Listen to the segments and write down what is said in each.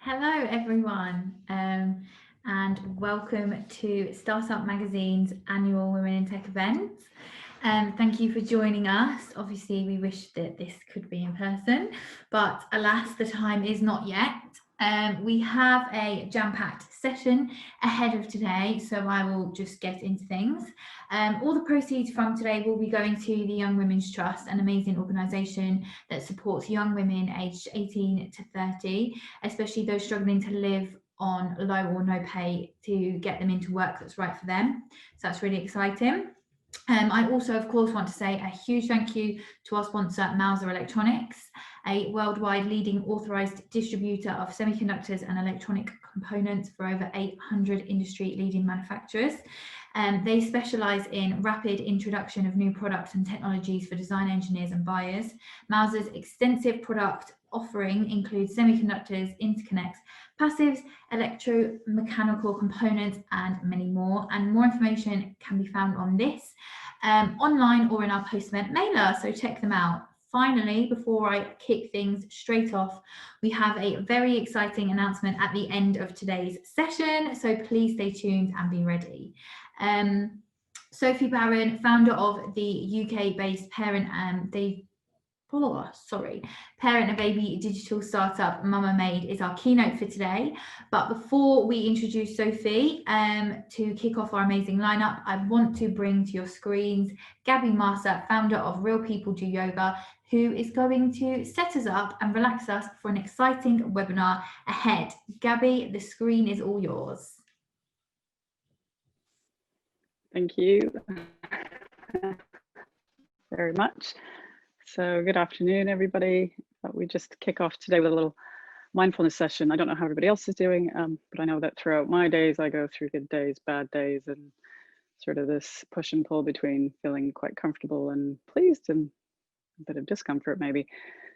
Hello everyone, and welcome to Startup Magazine's annual Women in Tech event. Thank you for joining us. Obviously, we wish that this could be in person, but alas, the time is not yet. We have a jam-packed session ahead of today, so I will just get into things. All the proceeds from today will be going to the Young Women's Trust, an amazing organisation that supports young women aged 18 to 30, especially those struggling to live on low or no pay, to get them into work that's right for them. So that's really exciting. I also, of course, want to say a huge thank you to our sponsor, Mouser Electronics, a worldwide leading authorized distributor of semiconductors and electronic components for over 800 industry-leading manufacturers. They specialize in rapid introduction of new products and technologies for design engineers and buyers. Mouser's extensive product offering includes semiconductors, interconnects, passives, electromechanical components, and many more. And more information can be found on this online or in our post-event mailer, so check them out. Finally, before I kick things straight off, we have a very exciting announcement at the end of today's session, so please stay tuned and be ready. Sophie Barron, founder of the UK-based parent and parent and baby digital startup Mama Made is our keynote for today. But before we introduce Sophie to kick off our amazing lineup, I want to bring to your screens Gabi Macra, founder of Real People Do Yoga, who is going to set us up and relax us for an exciting webinar ahead. Gabi, the screen is all yours. Thank you very much. So good afternoon, everybody. We just kick off today with a little mindfulness session. I don't know how everybody else is doing, but I know that throughout my days, I go through good days, bad days, and sort of this push and pull between feeling quite comfortable and pleased and a bit of discomfort maybe.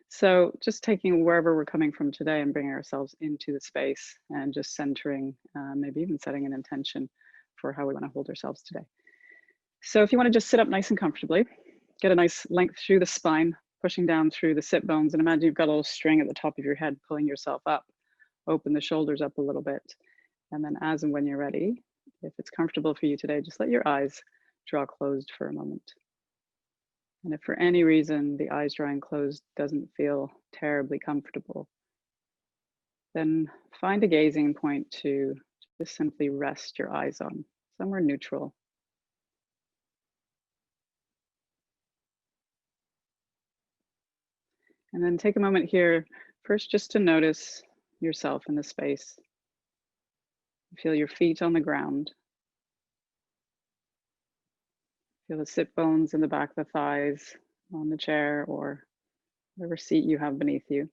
So just taking wherever we're coming from today and bringing ourselves into the space and just centering, maybe even setting an intention for how we want to hold ourselves today. So if you want to just sit up nice and comfortably, get a nice length through the spine, pushing down through the sit bones, and imagine you've got a little string at the top of your head pulling yourself up. Open the shoulders up a little bit. And then as and when you're ready, if it's comfortable for you today, just let your eyes draw closed for a moment. And if for any reason the eyes drawing closed doesn't feel terribly comfortable, then find a gazing point to just simply rest your eyes on, somewhere neutral. And then take a moment here, first just to notice yourself in the space. Feel your feet on the ground. Feel the sit bones in the back of the thighs on the chair or whatever seat you have beneath you.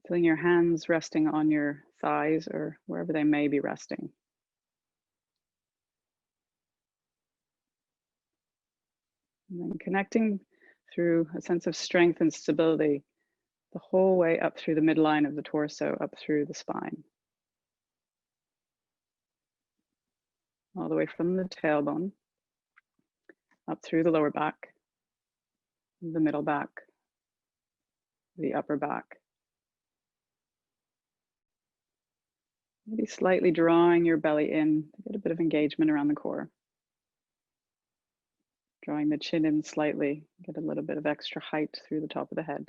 Feeling your hands resting on your thighs or wherever they may be resting. And then connecting through a sense of strength and stability the whole way up through the midline of the torso, up through the spine. All the way from the tailbone, up through the lower back, the middle back, the upper back. Maybe slightly drawing your belly in to get a bit of engagement around the core. Drawing the chin in slightly, get a little bit of extra height through the top of the head.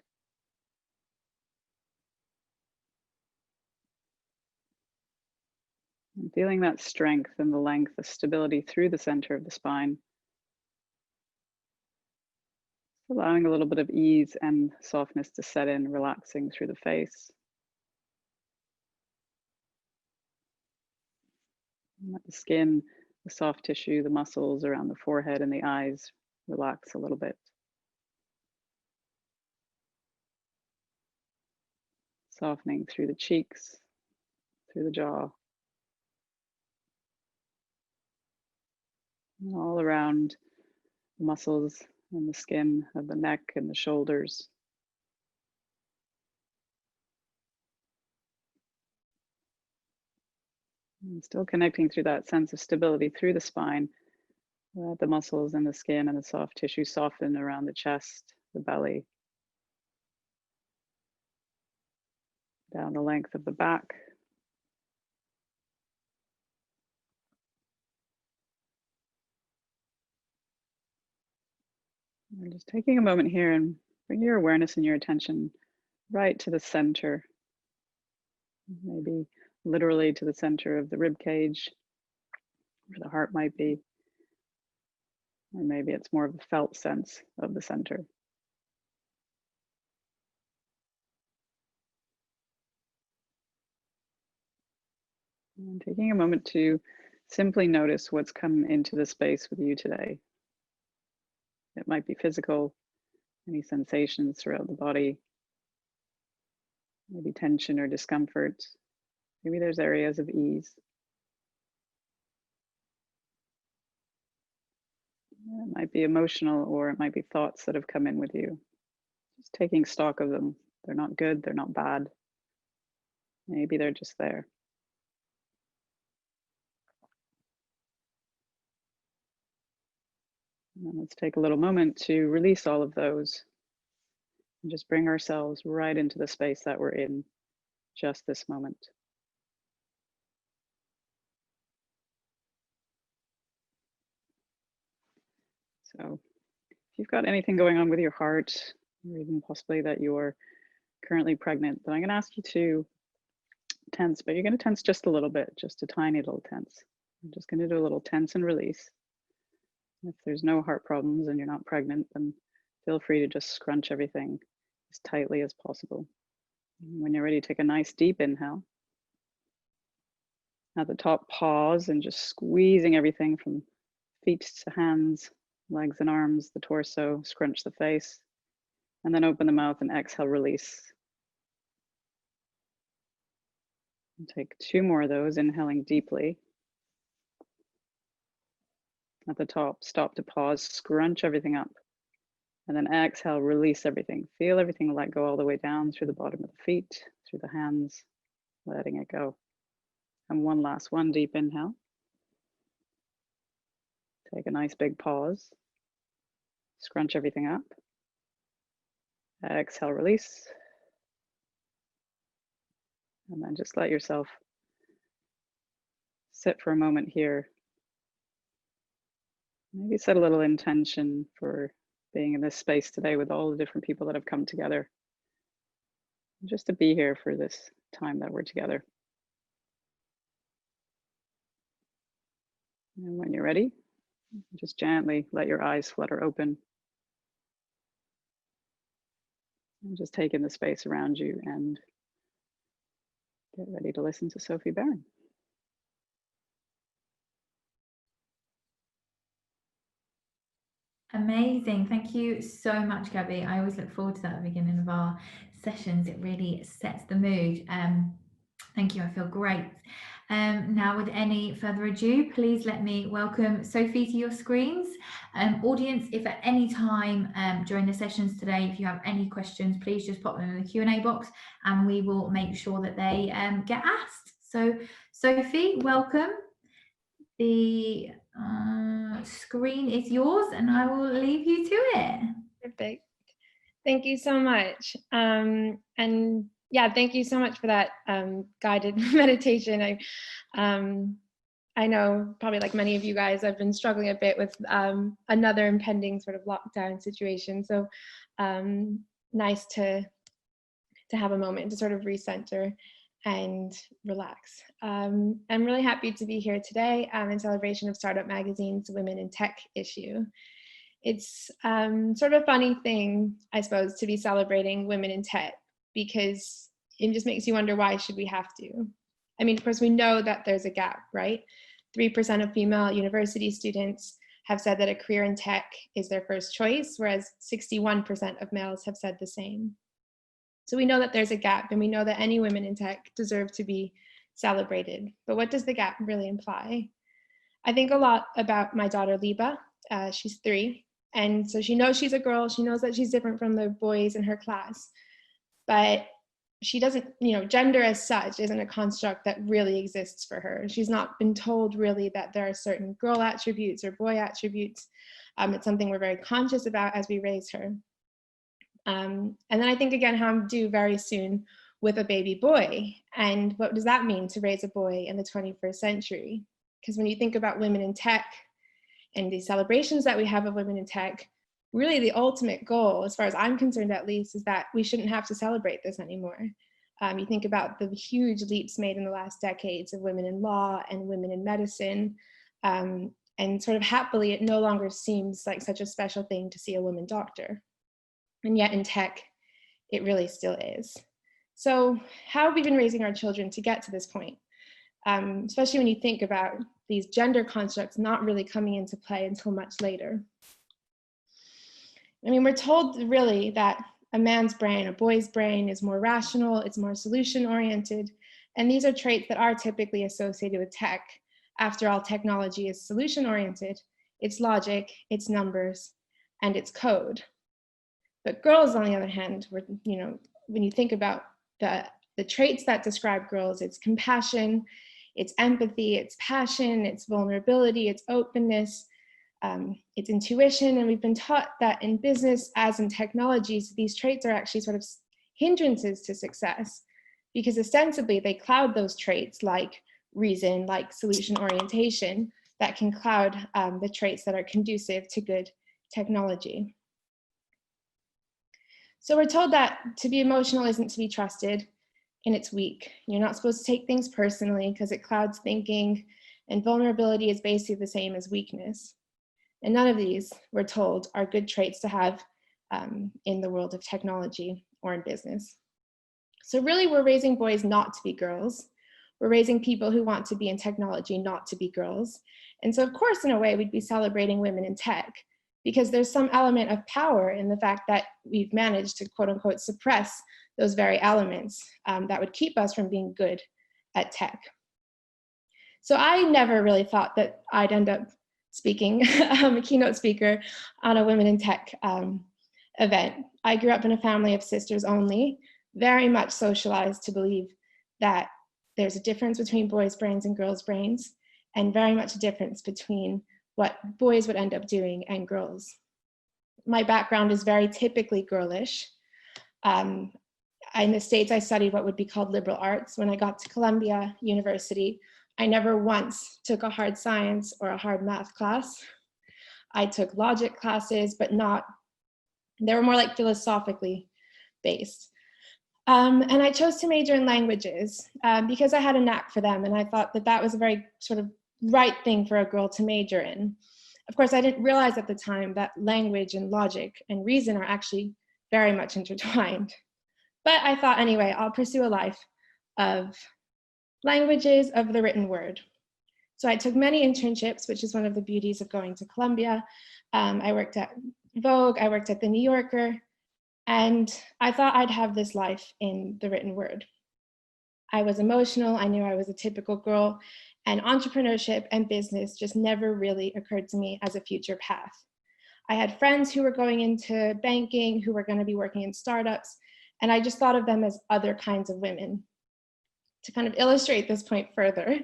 And feeling that strength and the length, the stability through the center of the spine. Allowing a little bit of ease and softness to set in, relaxing through the face. Let the skin, the soft tissue, the muscles around the forehead and the eyes relax a little bit. Softening through the cheeks, through the jaw. And all around the muscles and the skin of the neck and the shoulders. And still connecting through that sense of stability through the spine. Let the muscles and the skin and the soft tissue soften around the chest, the belly. down the length of the back. And just taking a moment here and bring your awareness and your attention right to the center, maybe literally to the center of the rib cage, where the heart might be, or maybe it's more of a felt sense of the center. And taking a moment to simply notice what's come into the space with you today. It might be physical, any sensations throughout the body, maybe tension or discomfort. Maybe there's areas of ease. It might be emotional, or it might be thoughts that have come in with you. Just taking stock of them. They're not good, they're not bad. Maybe they're just there. And let's take a little moment to release all of those and just bring ourselves right into the space that we're in just this moment. So if you've got anything going on with your heart, or even possibly that you're currently pregnant, then I'm going to ask you to tense, but you're going to tense just a little bit, just a tiny little tense. I'm just going to do a little tense and release. If there's no heart problems and you're not pregnant, then feel free to just scrunch everything as tightly as possible. And when you're ready, take a nice deep inhale. At the top, pause and just squeezing everything from feet to hands, legs and arms, the torso, scrunch the face, and then open the mouth and exhale, release. And take 2 more of those, inhaling deeply. At the top, stop to pause, scrunch everything up, and then exhale, release everything. Feel everything let go all the way down through the bottom of the feet, through the hands, letting it go. And one deep inhale. Take a nice big pause, scrunch everything up. Exhale, release. And then just let yourself sit for a moment here. Maybe set a little intention for being in this space today with all the different people that have come together. Just to be here for this time that we're together. And when you're ready, just gently let your eyes flutter open. And just take in the space around you and get ready to listen to Sophie Barron. Amazing. Thank you so much, Gabi. I always look forward to that at the beginning of our sessions. It really sets the mood. Thank you. I feel great. Now, with any further ado, please let me welcome Sophie to your screens. Audience, if at any time during the sessions today, if you have any questions, please just pop them in the Q&A box and we will make sure that they get asked. So, Sophie, welcome. The screen is yours and I will leave you to it. Perfect. Thank you so much. And yeah, thank you so much for that guided meditation. I know probably like many of you guys, I've been struggling a bit with another impending sort of lockdown situation. So nice to have a moment to sort of recenter and relax. I'm really happy to be here today in celebration of Startup Magazine's Women in Tech issue. It's sort of a funny thing, I suppose, to be celebrating women in tech, because it just makes you wonder, why should we have to? I mean, of course, we know that there's a gap, right? 3% of female university students have said that a career in tech is their first choice, whereas 61% of males have said the same. So we know that there's a gap, and we know that any women in tech deserve to be celebrated. But what does the gap really imply? I think a lot about my daughter, Liba. She's 3. And so she knows she's a girl. She knows that she's different from the boys in her class. But she doesn't, gender as such isn't a construct that really exists for her. She's not been told really that there are certain girl attributes or boy attributes. It's something we're very conscious about as we raise her. And then I think, again, how I'm due very soon with a baby boy. And what does that mean to raise a boy in the 21st century? Because when you think about women in tech and the celebrations that we have of women in tech, really the ultimate goal, as far as I'm concerned at least, is that we shouldn't have to celebrate this anymore. You think about the huge leaps made in the last decades of women in law and women in medicine, and sort of happily, it no longer seems like such a special thing to see a woman doctor. And yet in tech, it really still is. So how have we been raising our children to get to this point? Especially when you think about these gender constructs not really coming into play until much later. I mean, we're told really that a man's brain, a boy's brain, is more rational, it's more solution-oriented, and these are traits that are typically associated with tech. After all, technology is solution-oriented, it's logic, it's numbers, and it's code. But girls, on the other hand, when you think about the traits that describe girls, it's compassion, it's empathy, it's passion, it's vulnerability, it's openness, it's intuition. And we've been taught that in business, as in technologies, these traits are actually sort of hindrances to success, because ostensibly they cloud those traits like reason, like solution orientation, that can cloud the traits that are conducive to good technology. So we're told that to be emotional isn't to be trusted, and it's weak. You're not supposed to take things personally because it clouds thinking, and vulnerability is basically the same as weakness. And none of these, we're told, are good traits to have in the world of technology or in business. So really, we're raising boys not to be girls. We're raising people who want to be in technology, not to be girls. And so of course, in a way, we'd be celebrating women in tech, because there's some element of power in the fact that we've managed to, quote unquote, suppress those very elements that would keep us from being good at tech. So I never really thought that I'd end up speaking, a keynote speaker on a Women in Tech event. I grew up in a family of sisters only, very much socialized to believe that there's a difference between boys' brains and girls' brains, and very much a difference between what boys would end up doing and girls. My background is very typically girlish. In the States, I studied what would be called liberal arts. When I got to Columbia University, I never once took a hard science or a hard math class. I took logic classes, but they were more like philosophically based. And I chose to major in languages because I had a knack for them, and I thought that that was a very sort of right thing for a girl to major in. Of course, I didn't realize at the time that language and logic and reason are actually very much intertwined. But I thought, anyway, I'll pursue a life of languages, of the written word. So I took many internships, which is one of the beauties of going to Columbia. I worked at Vogue, I worked at the New Yorker, and I thought I'd have this life in the written word. I was emotional, I knew I was a typical girl, and entrepreneurship and business just never really occurred to me as a future path. I had friends who were going into banking, who were going to be working in startups, and I just thought of them as other kinds of women. To kind of illustrate this point further,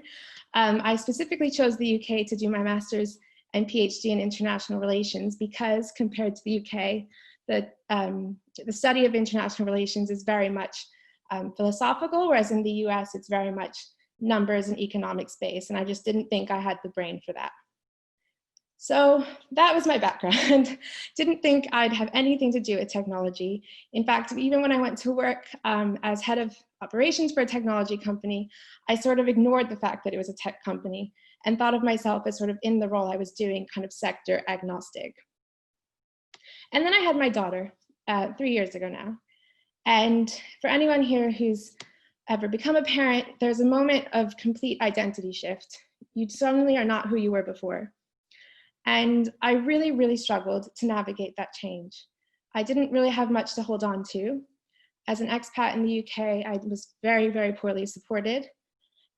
I specifically chose the UK to do my master's and PhD in international relations because compared to the UK, the study of international relations is very much philosophical, whereas in the US, it's very much numbers and economics based, and I just didn't think I had the brain for that. So that was my background. Didn't think I'd have anything to do with technology. In fact, even when I went to work as head of operations for a technology company, I sort of ignored the fact that it was a tech company and thought of myself as sort of in the role I was doing, kind of sector agnostic. And then I had my daughter 3 years ago now. And for anyone here who's ever become a parent, there's a moment of complete identity shift. You suddenly are not who you were before. And I really, really struggled to navigate that change. I didn't really have much to hold on to. As an expat in the UK, I was very, very poorly supported.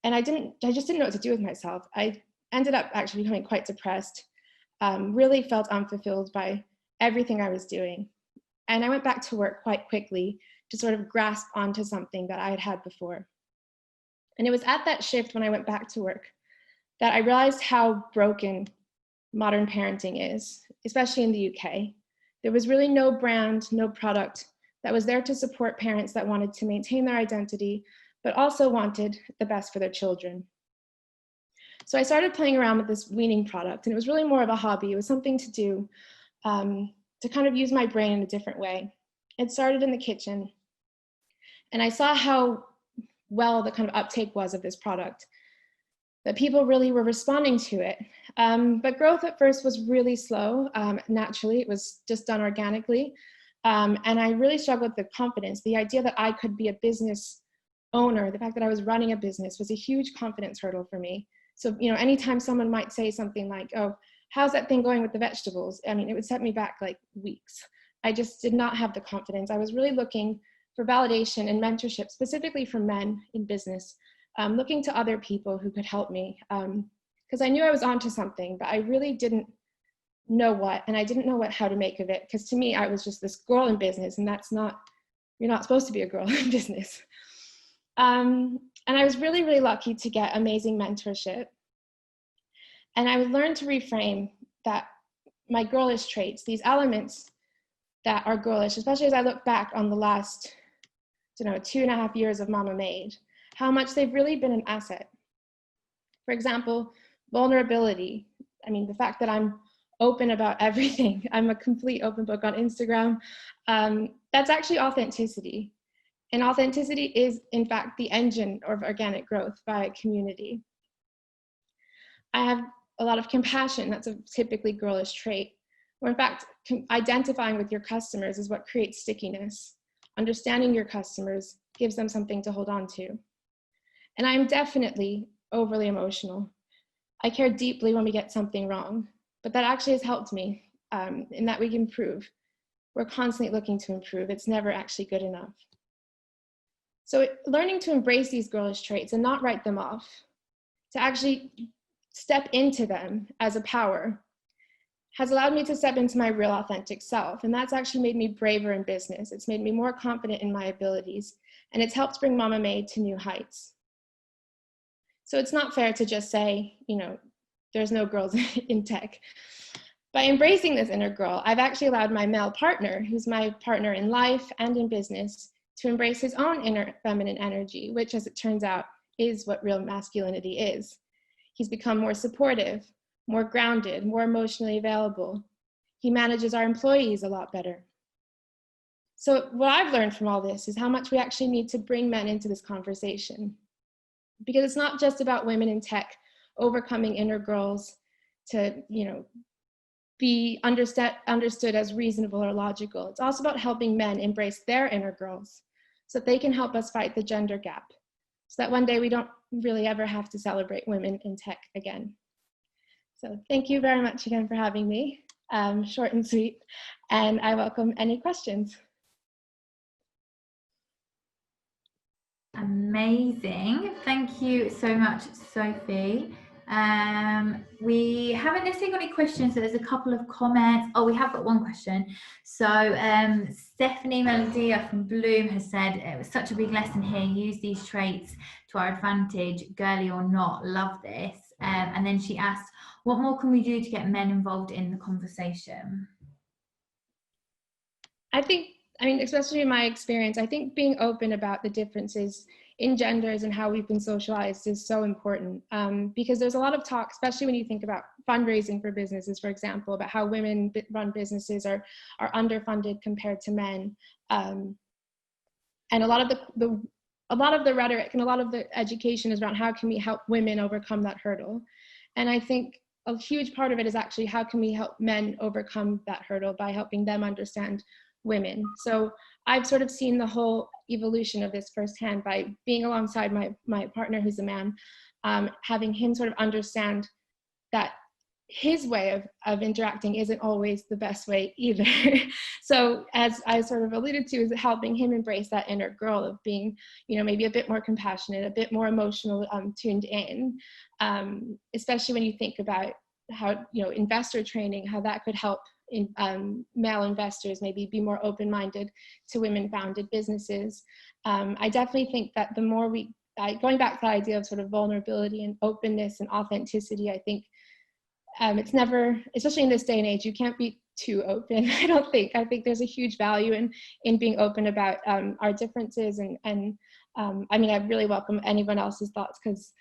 And I just didn't know what to do with myself. I ended up actually becoming quite depressed, really felt unfulfilled by everything I was doing. And I went back to work quite quickly to sort of grasp onto something that I had had before. And it was at that shift when I went back to work that I realized how broken modern parenting is, especially in the UK. There was really no brand, no product that was there to support parents that wanted to maintain their identity, but also wanted the best for their children. So I started playing around with this weaning product, and it was really more of a hobby. It was something to do to kind of use my brain in a different way. It started in the kitchen, and I saw how well the kind of uptake was of this product, that people really were responding to it. But growth at first was really slow. Naturally, it was just done organically. And I really struggled with the confidence. The idea that I could be a business owner, the fact that I was running a business, was a huge confidence hurdle for me. So, anytime someone might say something like, oh, how's that thing going with the vegetables? I mean, it would set me back like weeks. I just did not have the confidence. I was really looking for validation and mentorship, specifically from men in business, looking to other people who could help me. Because I knew I was onto something, but I really didn't know what, and I didn't know how to make of it. Because to me, I was just this girl in business, and you're not supposed to be a girl in business. And I was really, really lucky to get amazing mentorship. And I would learn to reframe that my girlish traits, these elements that are girlish, especially as I look back on the last, 2.5 years of Mama Made, how much they've really been an asset. For example, vulnerability. I mean, the fact that I'm open about everything. I'm a complete open book on Instagram. That's actually authenticity. And authenticity is, in fact, the engine of organic growth via community. I have a lot of compassion. That's a typically girlish trait. Or in fact, identifying with your customers is what creates stickiness. Understanding your customers gives them something to hold on to. And I'm definitely overly emotional. I care deeply when we get something wrong, but that actually has helped me in that we can improve. We're constantly looking to improve. It's never actually good enough. So learning to embrace these girlish traits and not write them off, to actually step into them as a power, has allowed me to step into my real authentic self. And that's actually made me braver in business. It's made me more confident in my abilities, and it's helped bring Mama Made to new heights. So it's not fair to just say, there's no girls in tech. By embracing this inner girl, I've actually allowed my male partner, who's my partner in life and in business, to embrace his own inner feminine energy, which, as it turns out, is what real masculinity is. He's become more supportive, more grounded, more emotionally available. He manages our employees a lot better. So what I've learned from all this is how much we actually need to bring men into this conversation. Because it's not just about women in tech overcoming inner girls to, be understood as reasonable or logical. It's also about helping men embrace their inner girls so that they can help us fight the gender gap, so that one day we don't really ever have to celebrate women in tech again. So thank you very much again for having me. Short and sweet, and I welcome any questions. Amazing. Thank you so much, Sophie. We haven't necessarily got any questions, so there's a couple of comments. Oh, we have got one question. So Stephanie Melodia from Bloom has said, it was such a big lesson here. Use these traits to our advantage, girly or not. Love this. And then she asked, what more can we do to get men involved in the conversation? Especially in my experience, I think being open about the differences in genders and how we've been socialized is so important, because there's a lot of talk, especially when you think about fundraising for businesses, for example, about how women run businesses are underfunded compared to men. And a lot of the rhetoric and a lot of the education is around how can we help women overcome that hurdle. And I think a huge part of it is actually how can we help men overcome that hurdle by helping them understand women. So I've sort of seen the whole evolution of this firsthand by being alongside my partner, who's a man, having him sort of understand that his way of interacting isn't always the best way either. So as I sort of alluded to, is helping him embrace that inner girl of being, maybe a bit more compassionate, a bit more emotional, tuned in, especially when you think about how, investor training, how that could help male investors maybe be more open-minded to women-founded businesses. I definitely think that the more going back to the idea of sort of vulnerability and openness and authenticity, I think it's never, especially in this day and age, you can't beat too open. I think there's a huge value in being open about our differences, and I mean, I really welcome anyone else's thoughts, because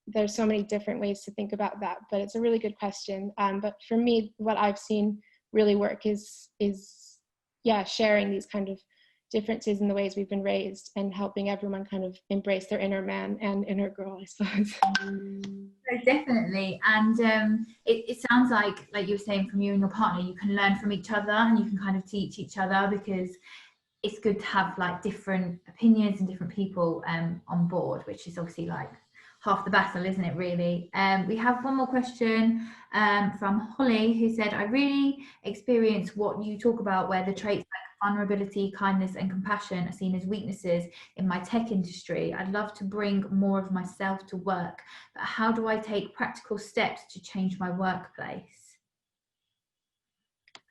there's so many different ways to think about that, but it's a really good question. But for me, what I've seen really work is sharing these kind of differences in the ways we've been raised, and helping everyone kind of embrace their inner man and inner girl, I suppose. Definitely. And it sounds like you were saying, from you and your partner, you can learn from each other and you can kind of teach each other, because it's good to have like different opinions and different people on board, which is obviously like half the battle, isn't it, really? We have one more question from Holly, who said, I really experience what you talk about, where the traits like vulnerability, kindness and compassion are seen as weaknesses in my tech industry. I'd love to bring more of myself to work, but how do I take practical steps to change my workplace?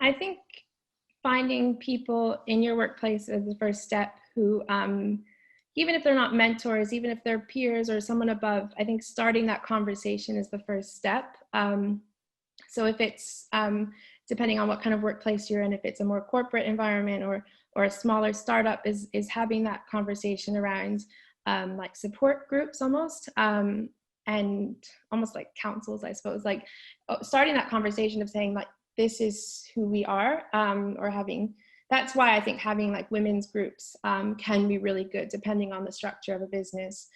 I think finding people in your workplace is the first step, who even if they're not mentors, even if they're peers or someone above, I think starting that conversation is the first step. So if it's, depending on what kind of workplace you're in, if it's a more corporate environment or a smaller startup, is having that conversation around like support groups almost, and almost like councils, I suppose, like starting that conversation of saying like, this is who we are, or having, that's why I think having like women's groups can be really good, depending on the structure of a business.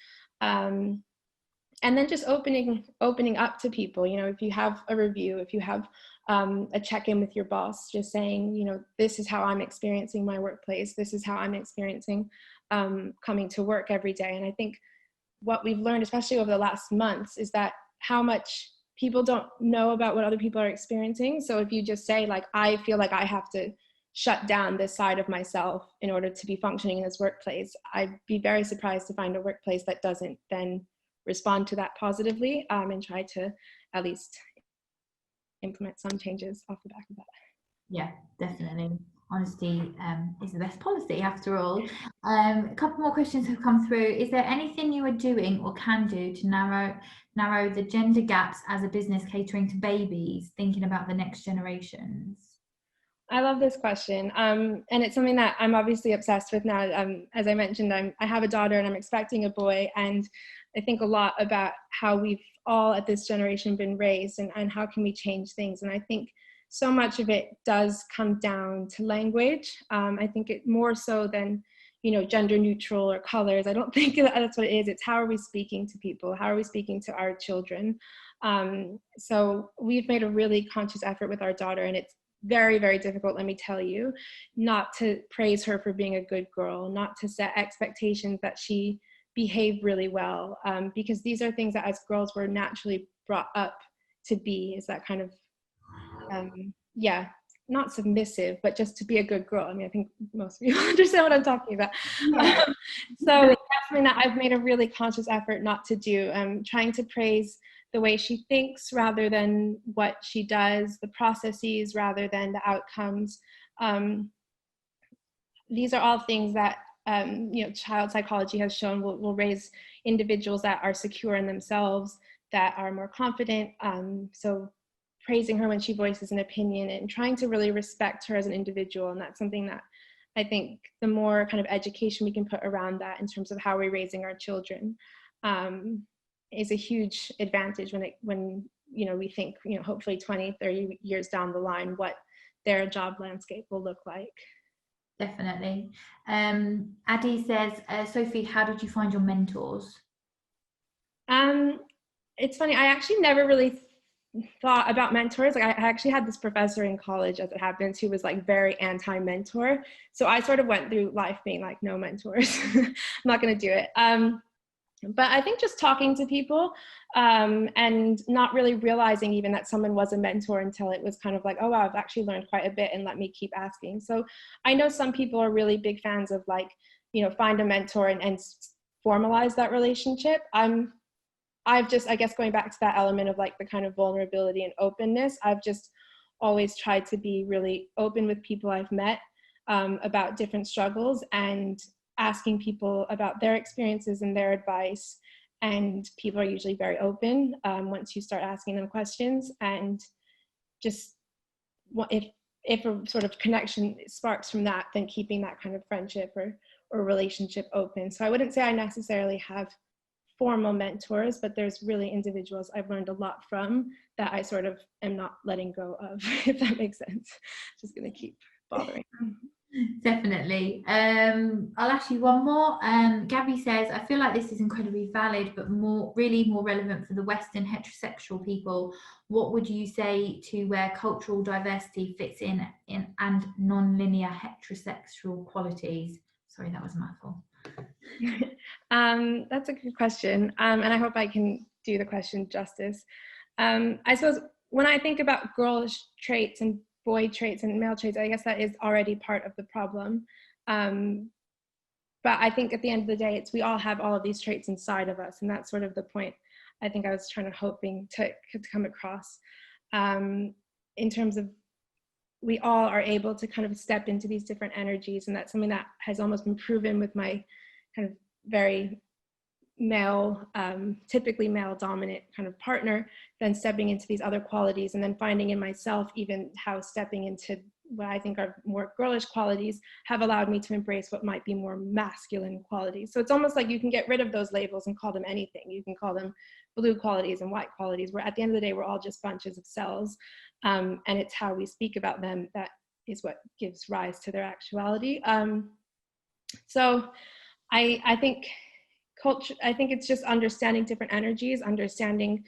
And then just opening up to people, you know, if you have a review, if you have a check-in with your boss, just saying, you know, this is how I'm experiencing my workplace. This is how I'm experiencing coming to work every day. And I think what we've learned, especially over the last months, is that how much people don't know about what other people are experiencing. So if you just say like, I feel like I have to shut down this side of myself in order to be functioning in this workplace, I'd be very surprised to find a workplace that doesn't then respond to that positively, and try to at least implement some changes off the back of that. Yeah, definitely. Honesty is the best policy, after all. A couple more questions have come through. Is there anything you are doing or can do to narrow the gender gaps as a business catering to babies, thinking about the next generations? I love this question, and it's something that I'm obviously obsessed with now. As I mentioned, I have a daughter and I'm expecting a boy, and I think a lot about how we've all at this generation been raised, and how can we change things. And I think so much of it does come down to language. I think it more so than, you know, gender neutral or colors. I don't think that's what it is. It's how are we speaking to people? How are we speaking to our children? So we've made a really conscious effort with our daughter, and it's very, very difficult, let me tell you, not to praise her for being a good girl, not to set expectations that she behave really well, because these are things that as girls we're naturally brought up to be, is that kind of, not submissive, but just to be a good girl. I mean, I think most people understand what I'm talking about. Yeah. So that's something that I've made a really conscious effort not to do. Trying to praise the way she thinks rather than what she does, the processes rather than the outcomes. These are all things that you know, child psychology has shown will raise individuals that are secure in themselves, that are more confident. So praising her when she voices an opinion and trying to really respect her as an individual. And that's something that I think the more kind of education we can put around that in terms of how we're raising our children is a huge advantage when you know, we think, you know, hopefully 20, 30 years down the line, what their job landscape will look like. Definitely. Addie says, Sophie, how did you find your mentors? It's funny, I actually never really thought about mentors. Like I actually had this professor in college, as it happens, who was like very anti-mentor. So I sort of went through life being like, no mentors, I'm not going to do it. But I think just talking to people and not really realizing even that someone was a mentor until it was kind of like, oh, wow, I've actually learned quite a bit and let me keep asking. So I know some people are really big fans of like, you know, find a mentor and formalize that relationship. I've just, I guess, going back to that element of like the kind of vulnerability and openness, I've just always tried to be really open with people I've met about different struggles and asking people about their experiences and their advice. And people are usually very open once you start asking them questions, and just if a sort of connection sparks from that, then keeping that kind of friendship or relationship open. So I wouldn't say I necessarily have formal mentors, but there's really individuals I've learned a lot from that I sort of am not letting go of, if that makes sense. Just going to keep bothering. Definitely. I'll ask you one more. Gabi says, I feel like this is incredibly valid, but really more relevant for the Western heterosexual people. What would you say to where cultural diversity fits in and non-linear heterosexual qualities? Sorry, that was a mouthful. That's a good question. And I hope I can do the question justice. I suppose when I think about girlish traits and boy traits and male traits, I guess that is already part of the problem. But I think at the end of the day, we all have all of these traits inside of us. And that's sort of the point I think I was hoping to come across, in terms of we all are able to kind of step into these different energies. And that's something that has almost been proven with my kind of very male, typically male dominant kind of partner, then stepping into these other qualities, and then finding in myself even how stepping into what I think are more girlish qualities have allowed me to embrace what might be more masculine qualities. So it's almost like you can get rid of those labels and call them anything. You can call them blue qualities and white qualities, where at the end of the day, we're all just bunches of cells. And it's how we speak about them that is what gives rise to their actuality. So I think culture, I think it's just understanding different energies, understanding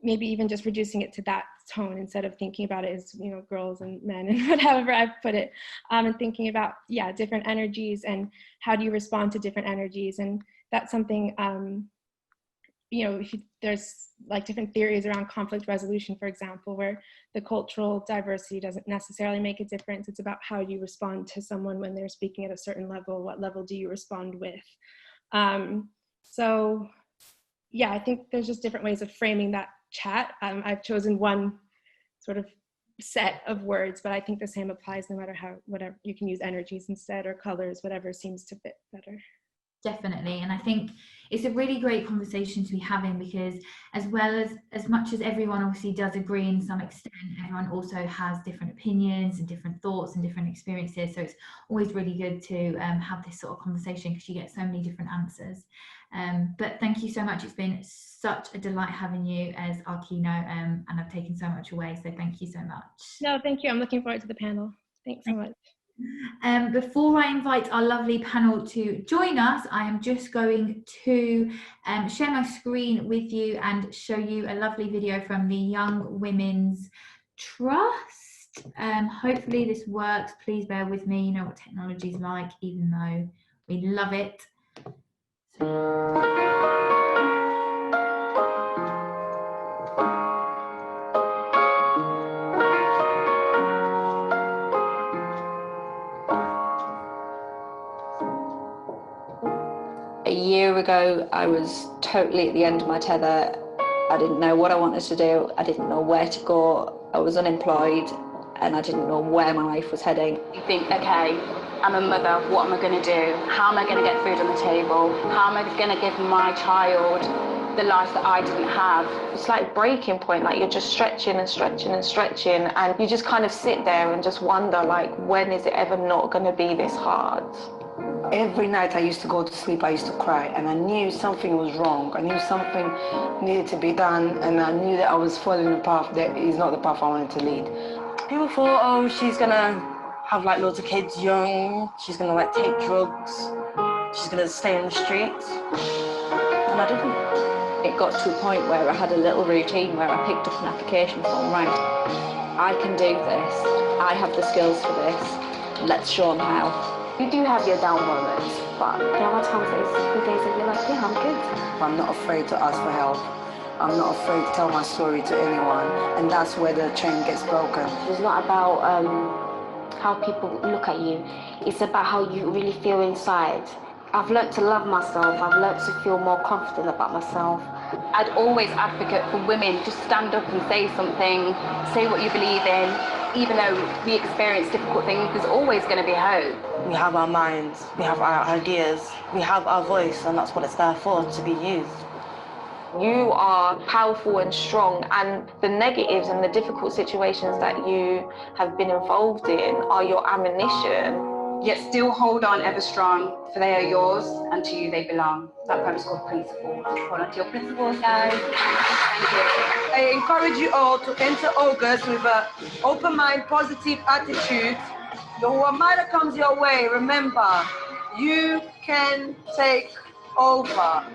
maybe even just reducing it to that tone instead of thinking about it as, girls and men and whatever I've put it, and thinking about, different energies and how do you respond to different energies. And that's something, there's like different theories around conflict resolution, for example, where the cultural diversity doesn't necessarily make a difference. It's about how you respond to someone when they're speaking at a certain level. What level do you respond with? So I think there's just different ways of framing that chat. I've chosen one sort of set of words, but I think the same applies no matter whatever, you can use energies instead or colors, whatever seems to fit better. Definitely. And I think it's a really great conversation to be having, because as much as everyone obviously does agree in some extent, everyone also has different opinions and different thoughts and different experiences. So it's always really good to have this sort of conversation, because you get so many different answers. But thank you so much. It's been such a delight having you as our keynote, and I've taken so much away. So thank you so much. No, thank you. I'm looking forward to the panel. Thanks so much. Before I invite our lovely panel to join us, I am just going to share my screen with you and show you a lovely video from the Young Women's Trust. Hopefully this works. Please bear with me. You know what technology is like, even though we love it. A year ago, I was totally at the end of my tether. I didn't know what I wanted to do. I didn't know where to go. I was unemployed and I didn't know where my life was heading. You think, okay, I'm a mother, what am I going to do? How am I going to get food on the table? How am I going to give my child the life that I didn't have? It's like breaking point, like you're just stretching and stretching and stretching, and you just kind of sit there and just wonder, like, when is it ever not going to be this hard? Every night I used to go to sleep, I used to cry, and I knew something was wrong. I knew something needed to be done, and I knew that I was following a path that is not the path I wanted to lead. People thought, oh, she's gonna have like loads of kids young, she's gonna like take drugs, she's gonna stay on the streets, and I didn't. It got to a point where I had a little routine where I picked up an application form. Right, I can do this, I have the skills for this, let's show them how. You do have your down moments, but there are times that it's good days that you're like, yeah, I'm good. I'm not afraid to ask for help. I'm not afraid to tell my story to anyone, and that's where the chain gets broken. It's not about how people look at you, it's about how you really feel inside. I've learned to love myself, I've learned to feel more confident about myself. I'd always advocate for women to stand up and say something, say what you believe in. Even though we experience difficult things, there's always going to be hope. We have our minds, we have our ideas, we have our voice, and that's what it's there for, to be used. You are powerful and strong, and the negatives and the difficult situations that you have been involved in are your ammunition. Yet still hold on ever strong, for they are yours, and to you they belong. That poem is called Principles. Hold on to your principles, guys. Thank you. I encourage you all to enter August with an open mind, positive attitude. No matter comes your way, remember, you can take over.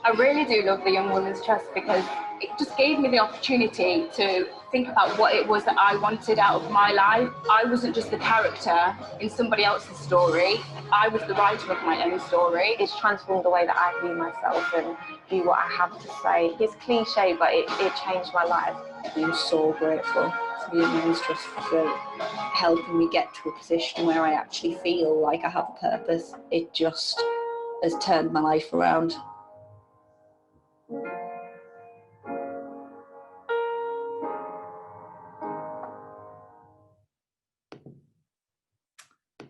I really do love the Young Women's Trust because it just gave me the opportunity to think about what it was that I wanted out of my life. I wasn't just the character in somebody else's story. I was the writer of my own story. It's transformed the way that I view myself and view what I have to say. It's cliche, but it changed my life. I'm so grateful to the Young Women's Trust for helping me get to a position where I actually feel like I have a purpose. It just has turned my life around.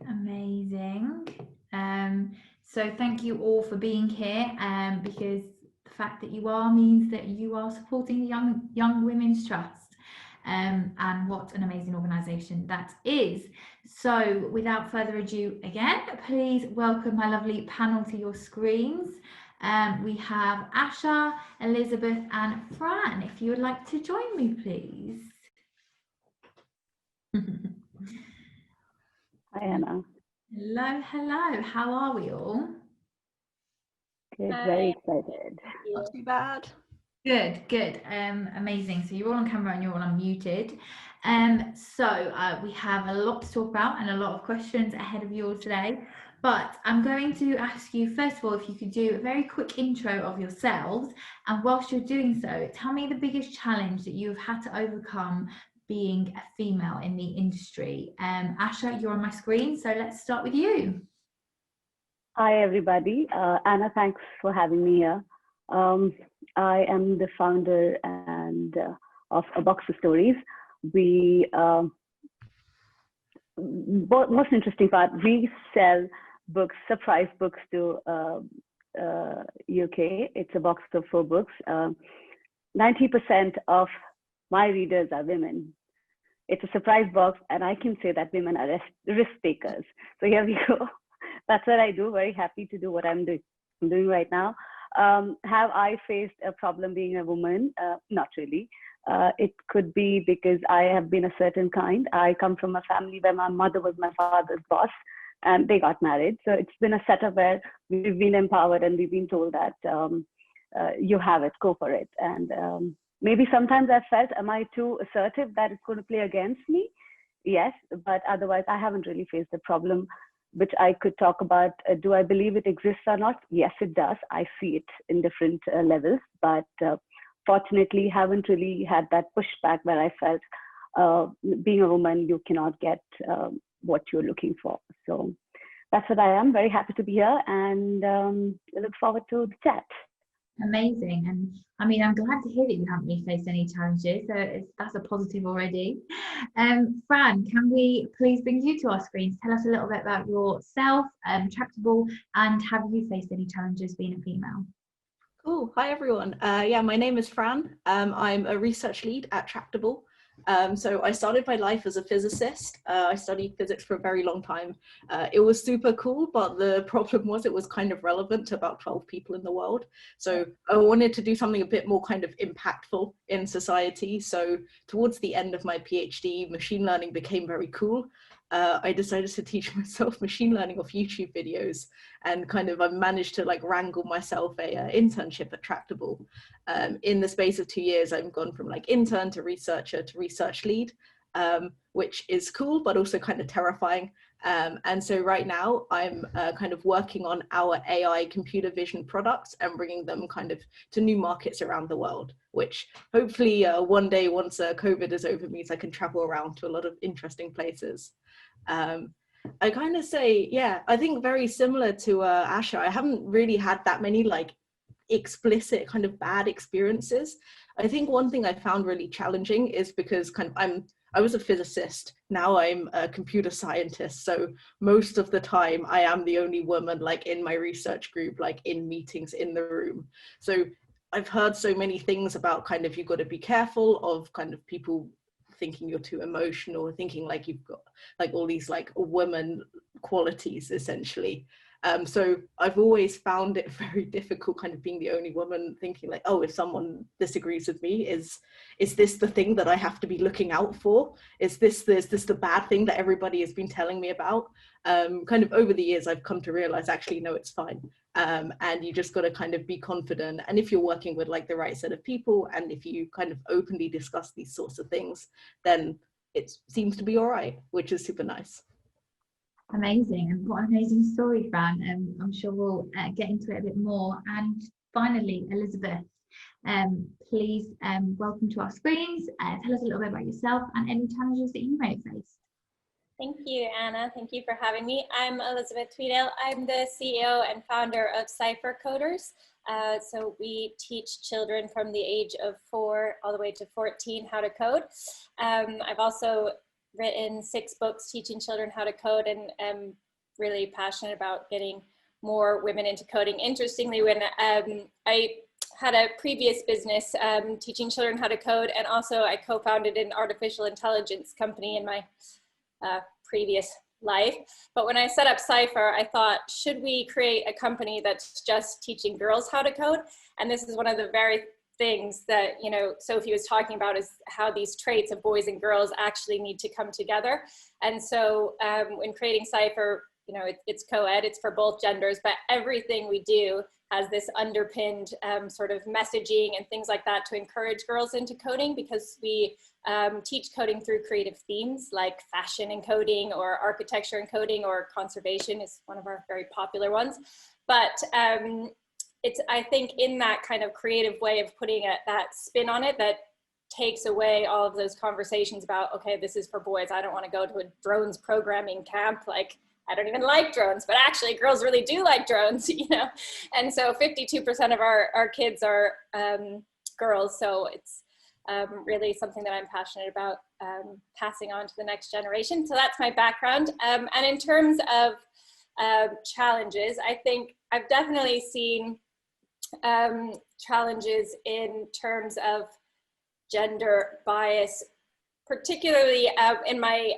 Amazing. So thank you all for being here, because the fact that you are means that you are supporting the Young Women's Trust, and what an amazing organisation that is. So without further ado, again, please welcome my lovely panel to your screens. We have Aasha, Elizabeth and Fran. If you would like to join me, please. Hi, Anna. Hello, hello. How are we all? Good, very excited. Not too bad. Good, good. Amazing. So you're all on camera and you're all unmuted. So we have a lot to talk about and a lot of questions ahead of you all today. But I'm going to ask you, first of all, if you could do a very quick intro of yourselves. And whilst you're doing so, tell me the biggest challenge that you've had to overcome being a female in the industry. Aasha, you're on my screen, so let's start with you. Hi, everybody. Anna, thanks for having me here. I am the founder and of A Box of Stories. We, most interesting part, we sell books, surprise books to UK. It's a box of 4 books. 90% of my readers are women. It's a surprise box, and I can say that women are risk takers. So here we go. That's what I do. Very happy to do what I'm doing right now. Have I faced a problem being a woman? Not really. It could be because I have been a certain kind. I come from a family where my mother was my father's boss, and they got married. So it's been a setup where we've been empowered and we've been told that you have it, go for it. And maybe sometimes I felt, am I too assertive that it's going to play against me? Yes, but otherwise I haven't really faced a problem which I could talk about. Do I believe it exists or not? Yes, it does. I see it in different levels, but fortunately haven't really had that pushback where I felt being a woman, you cannot get what you're looking for. So that's what I am. Very happy to be here, and I look forward to the chat. Amazing. And I mean, I'm glad to hear that you haven't really faced any challenges, so that's a positive already. Fran, can we please bring you to our screens? Tell us a little bit about yourself, Tractable, and have you faced any challenges being a female? Cool. Hi, everyone. Yeah, my name is Fran. I'm a research lead at Tractable. So I started my life as a physicist. I studied physics for a very long time. It was super cool, but the problem was it was kind of relevant to about 12 people in the world. So I wanted to do something a bit more kind of impactful in society. So towards the end of my PhD, machine learning became very cool. I decided to teach myself machine learning off YouTube videos, and kind of I managed to like wrangle myself a internship at Tractable. In the space of 2 years, I've gone from like intern to researcher to research lead, which is cool, but also kind of terrifying. And so right now I'm kind of working on our AI computer vision products and bringing them kind of to new markets around the world, which hopefully one day, once COVID is over, means I can travel around to a lot of interesting places. I kind of say, yeah, I think very similar to Aasha, I haven't really had that many like explicit kind of bad experiences. I think one thing I found really challenging is because kind of I was a physicist, now I'm a computer scientist, so most of the time I am the only woman like in my research group, like in meetings in the room. So I've heard so many things about kind of, you've got to be careful of kind of people thinking you're too emotional, thinking like you've got like all these like woman qualities essentially. So I've always found it very difficult kind of being the only woman, thinking like, oh, if someone disagrees with me, is this the thing that I have to be looking out for? Is this the bad thing that everybody has been telling me about? Kind of over the years, I've come to realize actually, no, it's fine. And you just got to kind of be confident. And if you're working with like the right set of people, and if you kind of openly discuss these sorts of things, then it seems to be all right, which is super nice. Amazing, and what an amazing story, Fran. I'm sure we'll get into it a bit more. And finally, Elizabeth, please welcome to our screens. Tell us a little bit about yourself and any challenges that you may have faced. Thank you, Anna. Thank you for having me. I'm Elizabeth Tweedale. I'm the CEO and founder of Cypher Coders. So we teach children from the age of 4 all the way to 14 how to code. I've also written 6 books teaching children how to code, and am really passionate about getting more women into coding. Interestingly, when I had a previous business teaching children how to code, and also I co-founded an artificial intelligence company in my previous life. But when I set up Cypher, I thought, should we create a company that's just teaching girls how to code? And this is one of the very things that, you know, Sophie was talking about, is how these traits of boys and girls actually need to come together. And so when creating Cypher, you know, it's co-ed, it's for both genders, but everything we do has this underpinned sort of messaging and things like that to encourage girls into coding, because we teach coding through creative themes like fashion and coding, or architecture and coding, or conservation is one of our very popular ones. But it's, I think, in that kind of creative way of putting that spin on it, that takes away all of those conversations about, okay, this is for boys. I don't want to go to a drones programming camp. Like, I don't even like drones, but actually girls really do like drones, you know? And so 52% of our kids are girls. So it's really something that I'm passionate about passing on to the next generation. So that's my background. And in terms of challenges, I think I've definitely seen challenges in terms of gender bias, particularly in my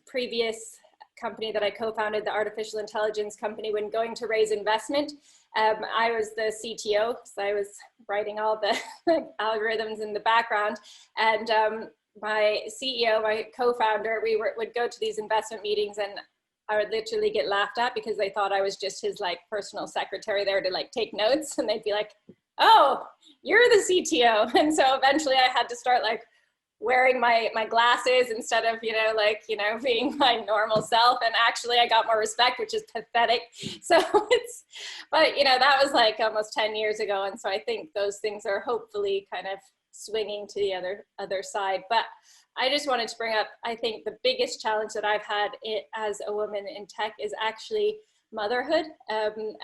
previous company that I co-founded, the artificial intelligence company. When going to raise investment, I was the CTO, so I was writing all the algorithms in the background, and my CEO, my co-founder, we would go to these investment meetings, and I would literally get laughed at because they thought I was just his like personal secretary there to like take notes, and they'd be like, oh, you're the CTO. And so eventually I had to start like wearing my glasses instead of, you know, like, you know, being my normal self. And actually I got more respect, which is pathetic. So it's, but you know, that was like almost 10 years ago. And so I think those things are hopefully kind of swinging to the other side. But I just wanted to bring up, I think the biggest challenge that I've had as a woman in tech is actually motherhood. And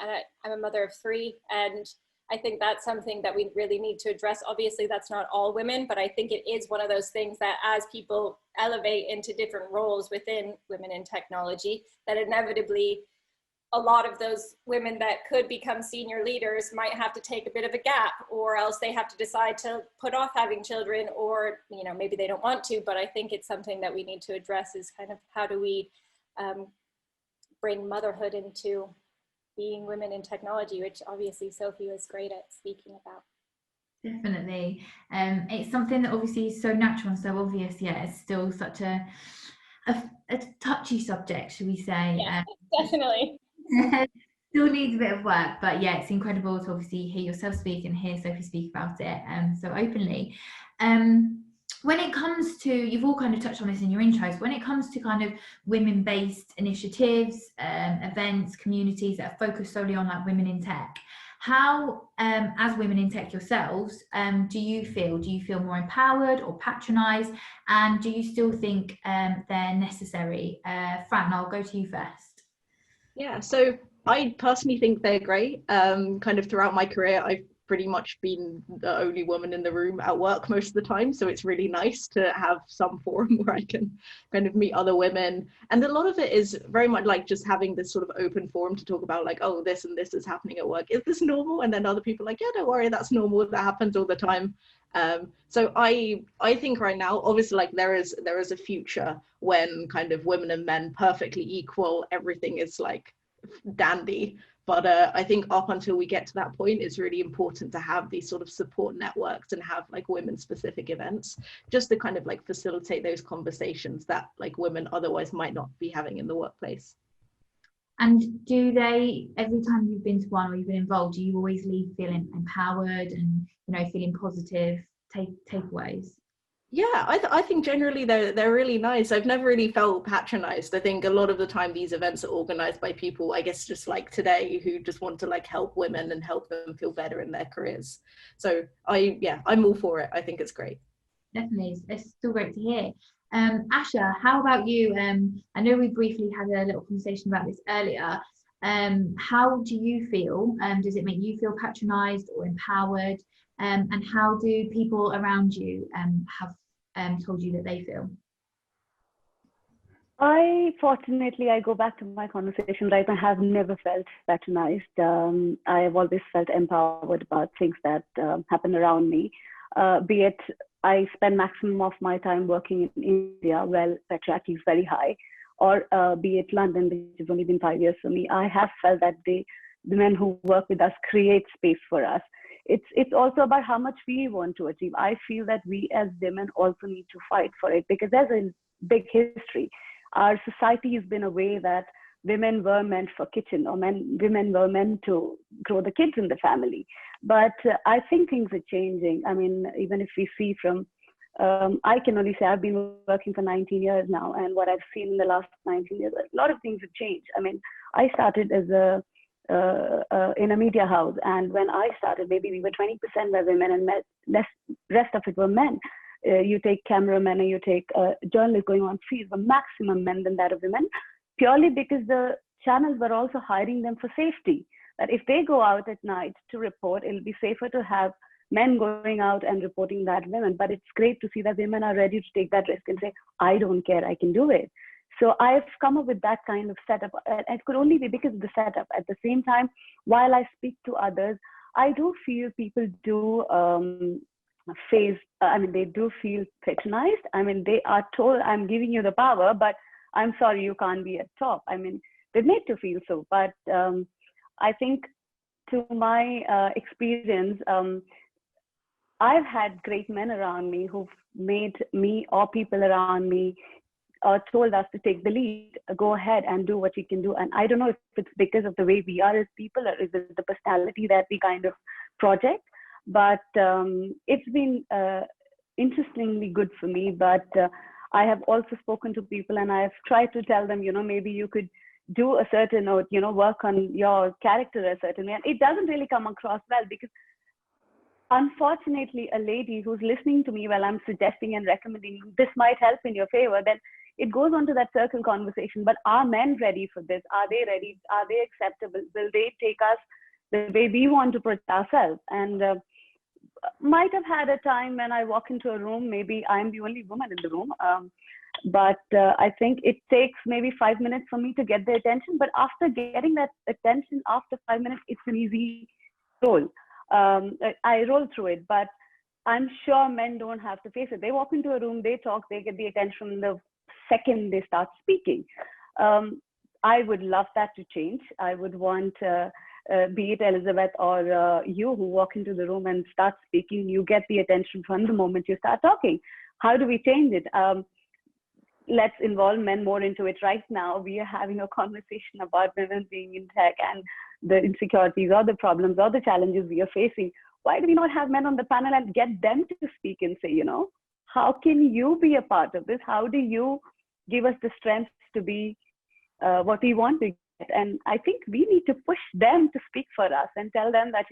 I'm a mother of 3, and I think that's something that we really need to address. Obviously, that's not all women, but I think it is one of those things that as people elevate into different roles within women in technology, that inevitably a lot of those women that could become senior leaders might have to take a bit of a gap, or else they have to decide to put off having children, or, you know, maybe they don't want to. But I think it's something that we need to address, is kind of how do we bring motherhood into being women in technology, which obviously Sophie was great at speaking about. Definitely. It's something that obviously is so natural and so obvious, yet it's still such a touchy subject, should we say. Yeah, definitely. Still needs a bit of work, but yeah, it's incredible to obviously hear yourself speak and hear Sophie speak about it so openly. When it comes to, you've all kind of touched on this in your intros, when it comes to kind of women-based initiatives, events, communities that are focused solely on like women in tech, how, as women in tech yourselves, do you feel more empowered or patronized, and do you still think they're necessary? Fran, I'll go to you first. Yeah, so I personally think they're great. Kind of throughout my career, I've pretty much been the only woman in the room at work most of the time. So it's really nice to have some forum where I can kind of meet other women. And a lot of it is very much like just having this sort of open forum to talk about like, oh, this and this is happening at work. Is this normal? And then other people are like, yeah, don't worry, that's normal. That happens all the time. So I think right now, obviously, like there is a future when kind of women and men perfectly equal, everything is like dandy. But I think up until we get to that point, it's really important to have these sort of support networks and have like women specific events just to kind of like facilitate those conversations that like women otherwise might not be having in the workplace. And do they, every time you've been to one or you've been involved, do you always leave feeling empowered and, you know, feeling positive takeaways? Yeah, I think generally they're really nice. I've never really felt patronized. I think a lot of the time these events are organized by people, I guess, just like today, who just want to like help women and help them feel better in their careers. So I'm all for it. I think it's great. Definitely, it's still great to hear. Aasha, how about you? I know we briefly had a little conversation about this earlier. How do you feel? Does it make you feel patronized or empowered? And how do people around you have told you that they feel? Fortunately, I go back to my conversation, right? I have never felt patronized. I have always felt empowered about things that happen around me, be it I spend maximum of my time working in India, well, patriarchy is very high, or be it London, which has only been 5 years for me. I have felt that the men who work with us create space for us. It's also about how much we want to achieve. I feel that we as women also need to fight for it, because there's a big history. Our society has been a way that women were meant for kitchen, or women were meant to grow the kids in the family. But I think things are changing. I mean, even if we see from, I can only say I've been working for 19 years now, and what I've seen in the last 19 years, a lot of things have changed. I mean, I started as in a media house, and when I started, maybe we were 20% were women and rest of it were men. You take cameramen and you take journalists going on feeds, were maximum men than that of women, purely because the channels were also hiring them for safety. That if they go out at night to report, it'll be safer to have men going out and reporting that women. But it's great to see that women are ready to take that risk and say, I don't care, I can do it. So I've come up with that kind of setup. It could only be because of the setup. At the same time, while I speak to others, I do feel people do they do feel patronized. I mean, they are told, I'm giving you the power, but I'm sorry, you can't be at top. I mean, they're made to feel so. But I think to my experience, I've had great men around me who've made me or people around me told us to take the lead, go ahead and do what you can do. And I don't know if it's because of the way we are as people, or is it the personality that we kind of project, but it's been interestingly good for me. But I have also spoken to people and I've tried to tell them, maybe you could do a certain, or, work on your character a certain way. And it doesn't really come across well, because unfortunately, a lady who's listening to me while I'm suggesting and recommending this might help in your favor, then it goes on to that circle conversation. But are men ready for this? Are they ready? Are they acceptable? Will they take us the way we want to protect ourselves? And might have had a time when I walk into a room, maybe I'm the only woman in the room, but I think it takes maybe 5 minutes for me to get their attention. But after getting that attention, after 5 minutes, it's an easy roll. I roll through it, but I'm sure men don't have to face it. They walk into a room, they talk, they get the attention the second they start speaking. I would love that to change. I would want, be it Elizabeth or you, who walk into the room and start speaking, you get the attention from the moment you start talking. How do we change it? Let's involve men more into it. Right now, we are having a conversation about women being in tech and the insecurities or the problems or the challenges we are facing. Why do we not have men on the panel and get them to speak and say, how can you be a part of this? How do you give us the strength to be what we want to get? And I think we need to push them to speak for us and tell them that,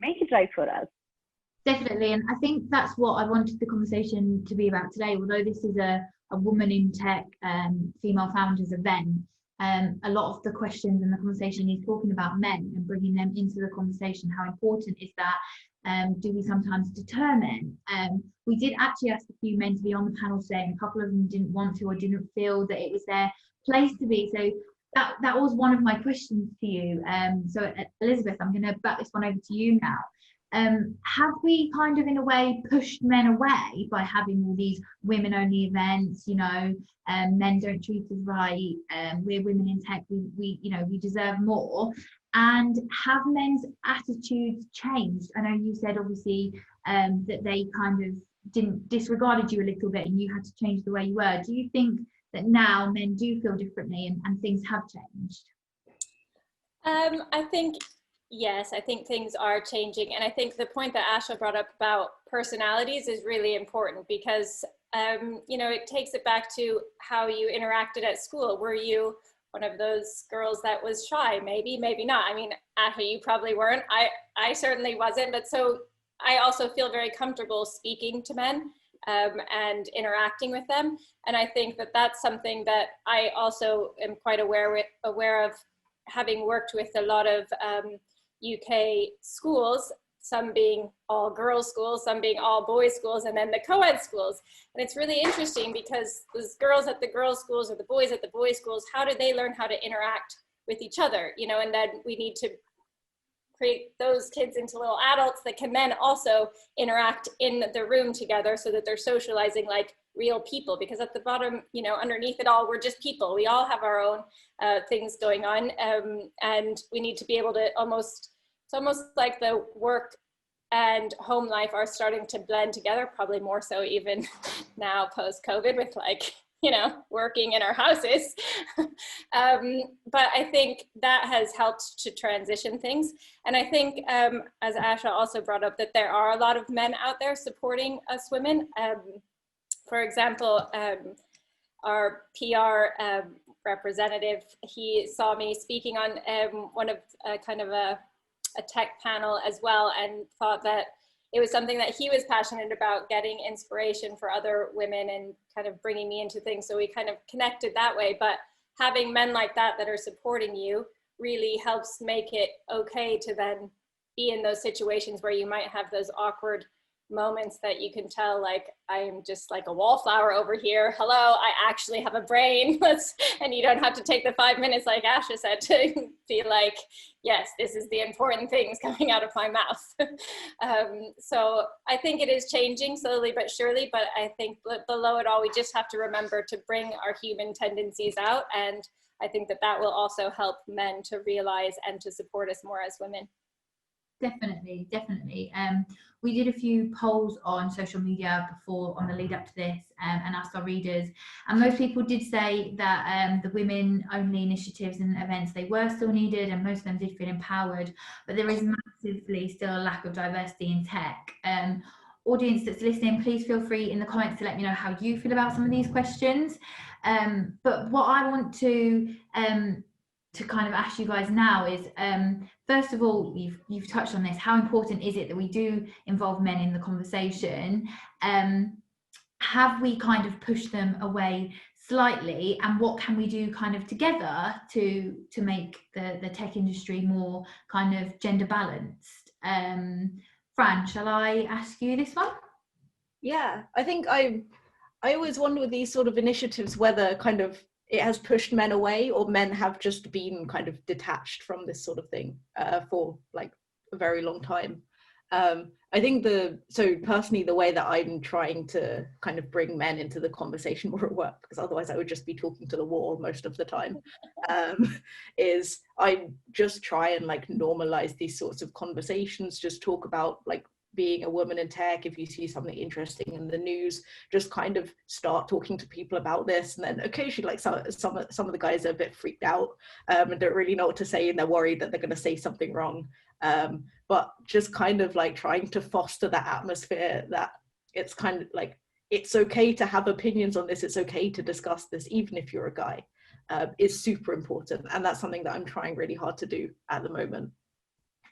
make it right for us. Definitely. And I think that's what I wanted the conversation to be about today. Although this is a woman in tech female founders event, a lot of the questions and the conversation is talking about men and bringing them into the conversation. How important is that? Do we sometimes deter men? We did actually ask a few men to be on the panel today, and a couple of them didn't want to or didn't feel that it was their place to be. So that was one of my questions to you. So Elizabeth, I'm going to bat this one over to you now. Have we kind of in a way pushed men away by having all these women only events, you know, men don't treat us right, we're women in tech, we you know, we deserve more? And have men's attitudes changed? I know you said obviously that they kind of disregarded you a little bit and you had to change the way you were. Do you think that now men do feel differently and things have changed? I think yes, I think things are changing. And I think the point that Aasha brought up about personalities is really important because, you know, it takes it back to how you interacted at school. Were you one of those girls that was shy? Maybe, maybe not. I mean, Aasha, you probably weren't. I certainly wasn't. But so I also feel very comfortable speaking to men and interacting with them. And I think that that's something that I also am quite aware of, having worked with a lot of UK schools, some being all girls schools, some being all boys schools, and then the co-ed schools. And it's really interesting because those girls at the girls schools or the boys at the boys schools, how do they learn how to interact with each other? You know, and then we need to create those kids into little adults that can then also interact in the room together so that they're socializing like real people, because at the bottom, you know, underneath it all, we're just people. We all have our own things going on, and we need to be able to it's almost like the work and home life are starting to blend together, probably more so even now post-COVID with, like, you know, working in our houses. But I think that has helped to transition things. And I think, as Aasha also brought up, that there are a lot of men out there supporting us women. For example, our PR representative, he saw me speaking on one of kind of a tech panel as well, and thought that it was something that he was passionate about, getting inspiration for other women and kind of bringing me into things. So we kind of connected that way. But having men like that are supporting you really helps make it okay to then be in those situations where you might have those awkward moments that you can tell, like, I am just like a wallflower over here. Hello, I actually have a brain. And you don't have to take the 5 minutes, like Aasha said, to be like, yes, this is the important things coming out of my mouth. So I think it is changing slowly but surely, but I think below it all, we just have to remember to bring our human tendencies out. And I think that that will also help men to realize and to support us more as women. Definitely, definitely. We did a few polls on social media before, on the lead up to this, and asked our readers, and most people did say that the women only initiatives and events, they were still needed, and most of them did feel empowered, but there is massively still a lack of diversity in tech. Audience that's listening, please feel free in the comments to let me know how you feel about some of these questions. But what I want to kind of ask you guys now is, first of all, you've touched on this, how important is it that we do involve men in the conversation? Have we kind of pushed them away slightly, and what can we do kind of together to make the tech industry more kind of gender balanced? Fran, shall I ask you this one? Yeah, I think I always wonder with these sort of initiatives whether kind of it has pushed men away, or men have just been kind of detached from this sort of thing for like a very long time. I think so personally, the way that I'm trying to kind of bring men into the conversation more at work, because otherwise I would just be talking to the wall most of the time, is I just try and like normalize these sorts of conversations, just talk about like being a woman in tech. If you see something interesting in the news, just kind of start talking to people about this. And then occasionally, like some of the guys are a bit freaked out and don't really know what to say, and they're worried that they're going to say something wrong. But just kind of like trying to foster that atmosphere that it's kind of like, it's okay to have opinions on this, it's okay to discuss this, even if you're a guy, is super important. And that's something that I'm trying really hard to do at the moment.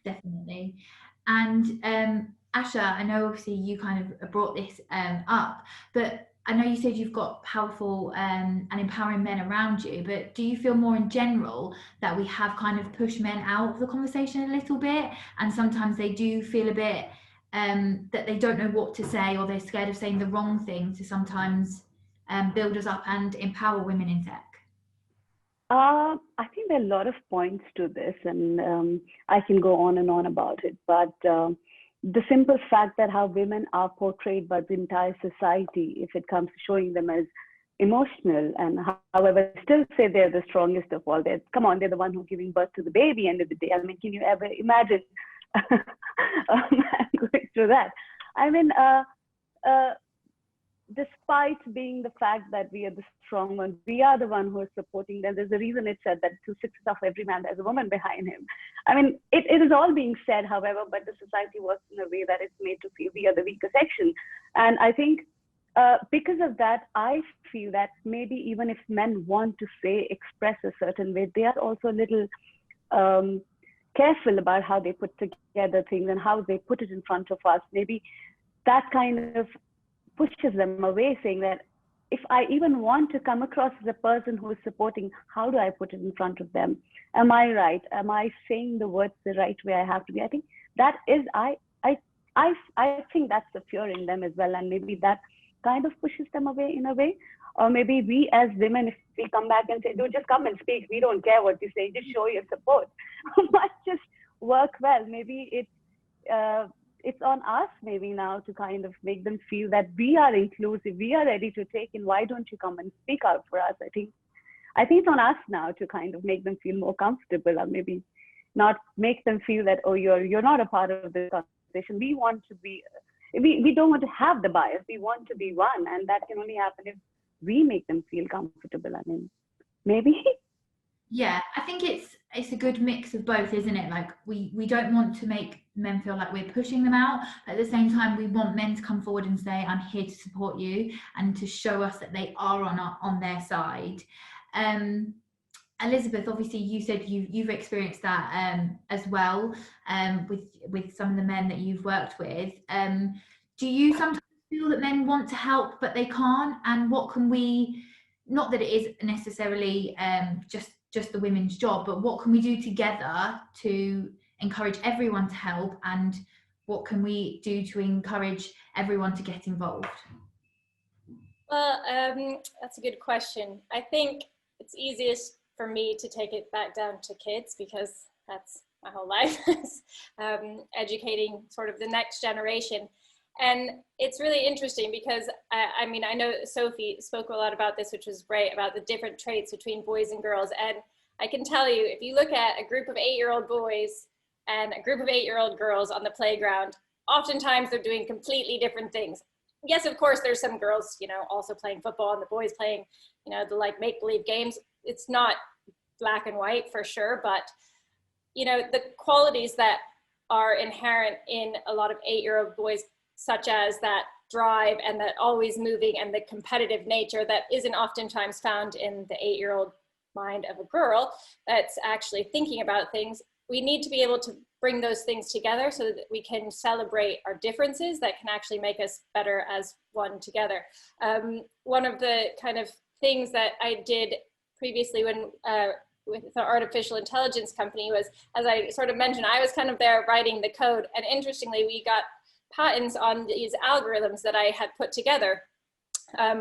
Definitely. And Aasha, I know obviously you kind of brought this up, but I know you said you've got powerful and empowering men around you, but do you feel more in general that we have kind of pushed men out of the conversation a little bit, and sometimes they do feel a bit that they don't know what to say, or they're scared of saying the wrong thing to sometimes build us up and empower women in tech? I think there are a lot of points to this, and I can go on and on about it. But the simple fact that how women are portrayed by the entire society, if it comes to showing them as emotional, and however, still say they're the strongest of all. Come on, they're the one who's giving birth to the baby. End of the day, I mean, can you ever imagine going through that? I mean, despite being the fact that we are the strong one, we are the one who is supporting them. There's a reason it said that 2/6 of every man has a woman behind him. I mean, it is all being said, however, but the society works in a way that it's made to feel we are the weaker section. And I think because of that, I feel that maybe even if men want to express a certain way, they are also a little careful about how they put together things and how they put it in front of us. Maybe that kind of pushes them away, saying that if I even want to come across as a person who is supporting, how do I put it in front of them? Am I right? Am I saying the words the right way I have to be? I think that is, I think that's the fear in them as well. And maybe that kind of pushes them away in a way. Or maybe we as women, if we come back and say, dude, just come and speak. We don't care what you say, just show your support. Might just work well. Maybe it's on us maybe now to kind of make them feel that we are inclusive, we are ready to take in. Why don't you come and speak out for us? I think it's on us now to kind of make them feel more comfortable, or maybe not make them feel that, oh, you're not a part of the conversation. We want to be, we don't want to have the bias. We want to be one, and that can only happen if we make them feel comfortable. I mean, maybe. Yeah, I think it's a good mix of both, isn't it? Like we don't want to make men feel like we're pushing them out, but at the same time we want men to come forward and say, I'm here to support you, and to show us that they are on their side. Elizabeth, obviously you said you've experienced that as well with some of the men that you've worked with. Do you sometimes feel that men want to help but they can't? And what can we, not that it is necessarily just the women's job, but what can we do together to encourage everyone to help, and what can we do to encourage everyone to get involved? Well, that's a good question. I think it's easiest for me to take it back down to kids, because that's my whole life, educating sort of the next generation. And it's really interesting because, I mean, I know Sophie spoke a lot about this, which was great, about the different traits between boys and girls. And I can tell you, if you look at a group of 8-year-old boys and a group of 8-year-old girls on the playground, oftentimes they're doing completely different things. Yes, of course, there's some girls, you know, also playing football, and the boys playing, you know, the like make-believe games. It's not black and white for sure, but, you know, the qualities that are inherent in a lot of 8-year-old boys, such as that drive and that always moving and the competitive nature that isn't oftentimes found in the 8-year-old mind of a girl that's actually thinking about things. We need to be able to bring those things together so that we can celebrate our differences that can actually make us better as one together. One of the kind of things that I did previously when with the artificial intelligence company was, as I sort of mentioned, I was kind of there writing the code, and interestingly, we got patents on these algorithms that I had put together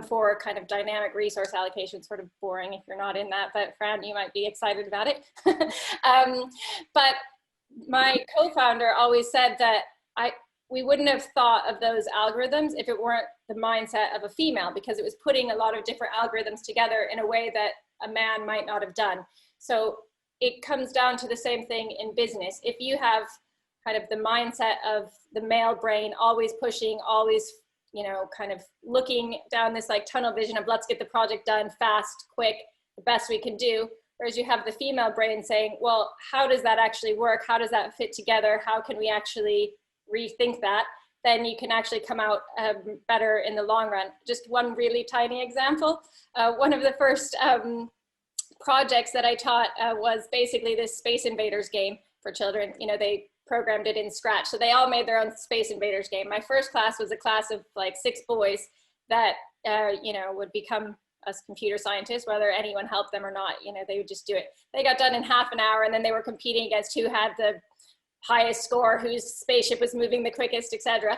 for kind of dynamic resource allocation. Sort of boring if you're not in that, but Fran, you might be excited about it. But my co-founder always said that we wouldn't have thought of those algorithms if it weren't the mindset of a female, because it was putting a lot of different algorithms together in a way that a man might not have done. So it comes down to the same thing in business. If you have kind of the mindset of the male brain, always pushing, always, you know, kind of looking down this like tunnel vision of let's get the project done fast, quick, the best we can do. Whereas you have the female brain saying, well, how does that actually work? How does that fit together? How can we actually rethink that? Then you can actually come out better in the long run. Just one really tiny example. One of the first projects that I taught was basically this Space Invaders game for children. You know, they programmed it in Scratch. So they all made their own Space Invaders game. My first class was a class of like 6 boys that you know, would become as computer scientists, whether anyone helped them or not. You know, they would just do it. They got done in half an hour, and then they were competing against who had the highest score, whose spaceship was moving the quickest, etc.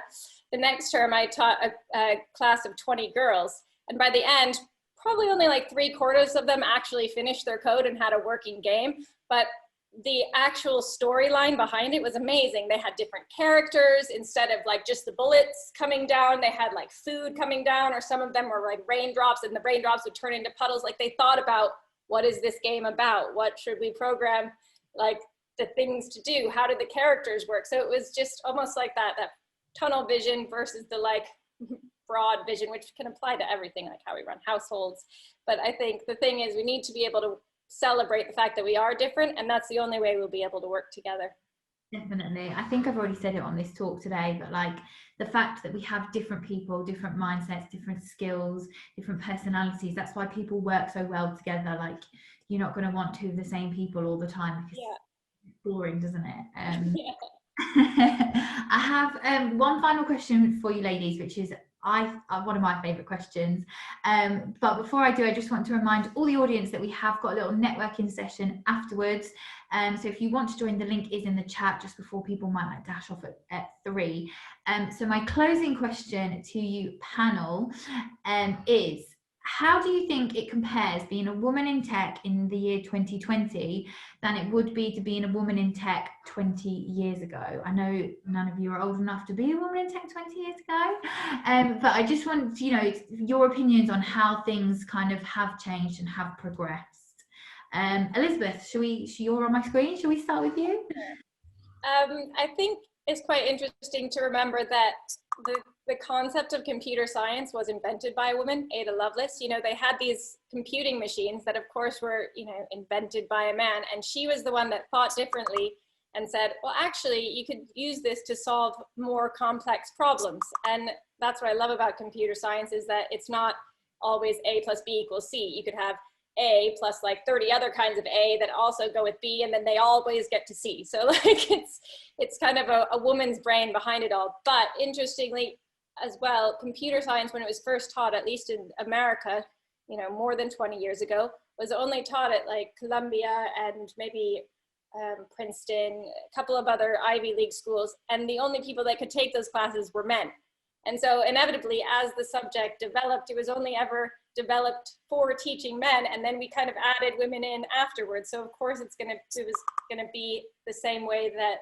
The next term, I taught a class of 20 girls, and by the end, probably only like 3/4 of them actually finished their code and had a working game. But the actual storyline behind it was amazing. They had different characters. Instead of like just the bullets coming down, they had like food coming down, or some of them were like raindrops, and the raindrops would turn into puddles. Like, they thought about, what is this game about? What should we program, like the things to do? How did the characters work? So it was just almost like that tunnel vision versus the like broad vision, which can apply to everything, like how we run households. But I think the thing is, we need to be able to celebrate the fact that we are different, and that's the only way we'll be able to work together. Definitely. I think I've already said it on this talk today, but like the fact that we have different people, different mindsets, different skills, different personalities, that's why people work so well together. Like, you're not going to want two of the same people all the time, because it's boring, doesn't it? I have one final question for you ladies, which is one of my favorite questions, but before I do, I just want to remind all the audience that we have got a little networking session afterwards, so if you want to join, the link is in the chat just before people might like dash off at 3. So my closing question to you panel is, how do you think it compares being a woman in tech in the year 2020 than it would be to being a woman in tech 20 years ago? I know none of you are old enough to be a woman in tech 20 years ago, but I just want, you know, your opinions on how things kind of have changed and have progressed. Elizabeth, you're on my screen, shall we start with you? I think it's quite interesting to remember that the concept of computer science was invented by a woman, Ada Lovelace. You know, they had these computing machines that of course were, you know, invented by a man, and she was the one that thought differently and said, well, actually, you could use this to solve more complex problems. And that's what I love about computer science, is that it's not always A plus B equals C. You could have A plus like 30 other kinds of A that also go with B, and then they always get to C. So like it's kind of a woman's brain behind it all. But interestingly as well, computer science, when it was first taught, at least in America, you know, more than 20 years ago, was only taught at like Columbia and maybe Princeton, a couple of other Ivy League schools, and the only people that could take those classes were men. And so inevitably, as the subject developed, it was only ever developed for teaching men, and then we kind of added women in afterwards. So of course it was gonna be the same way that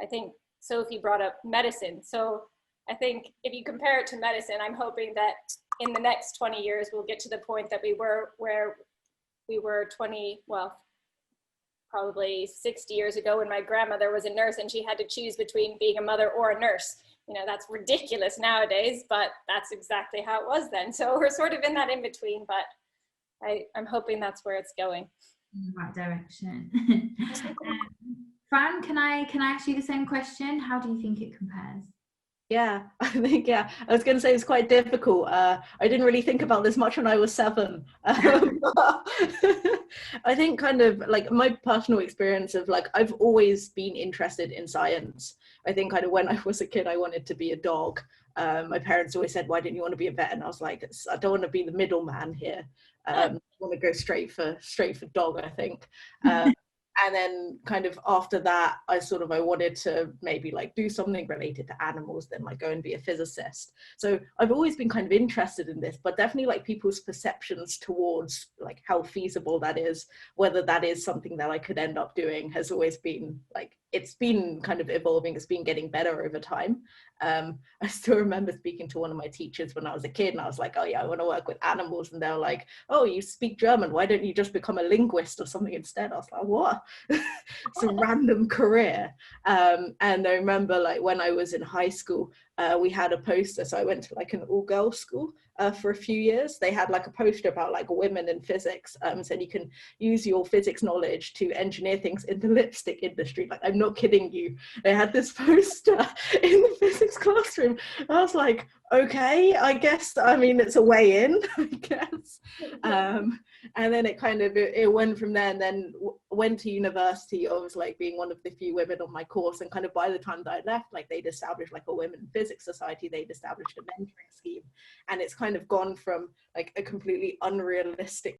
I think Sophie brought up medicine. So I think if you compare it to medicine, I'm hoping that in the next 20 years we'll get to the point that we were where we were probably 60 years ago, when my grandmother was a nurse and she had to choose between being a mother or a nurse. You know, that's ridiculous nowadays, but that's exactly how it was then. So we're sort of in that in between, but I'm hoping that's where it's going. In the right direction. Fran, can I ask you the same question? How do you think it compares? Yeah, I think, I was going to say it's quite difficult. I didn't really think about this much when I was 7. I think kind of like my personal experience of like, I've always been interested in science. I think kind of when I was a kid, I wanted to be a dog. My parents always said, why don't you want to be a vet? And I was like, I don't want to be the middleman here. I want to go straight for dog, I think. And then kind of after that, I wanted to maybe like do something related to animals, then like go and be a physicist. So I've always been kind of interested in this, but definitely like people's perceptions towards like how feasible that is, whether that is something that I could end up doing, has always been like, it's been kind of evolving. It's been getting better over time. I still remember speaking to one of my teachers when I was a kid, and I was like, oh yeah, I want to work with animals. And they were like, oh, you speak German, why don't you just become a linguist or something instead? I was like, what? It's a random career. And I remember like when I was in high school, we had a poster. So I went to like an all-girls school for a few years. They had like a poster about like women in physics, said you can use your physics knowledge to engineer things in the lipstick industry. Like, I'm not kidding you. They had this poster in the physics classroom. I was like, okay, I guess, I mean, it's a way in, I guess. And then it kind of, it went from there. And then went to university, I was like being one of the few women on my course, and kind of by the time that I left, like they'd established like a women in physics society, they'd established a mentoring scheme, and it's kind of gone from like a completely unrealistic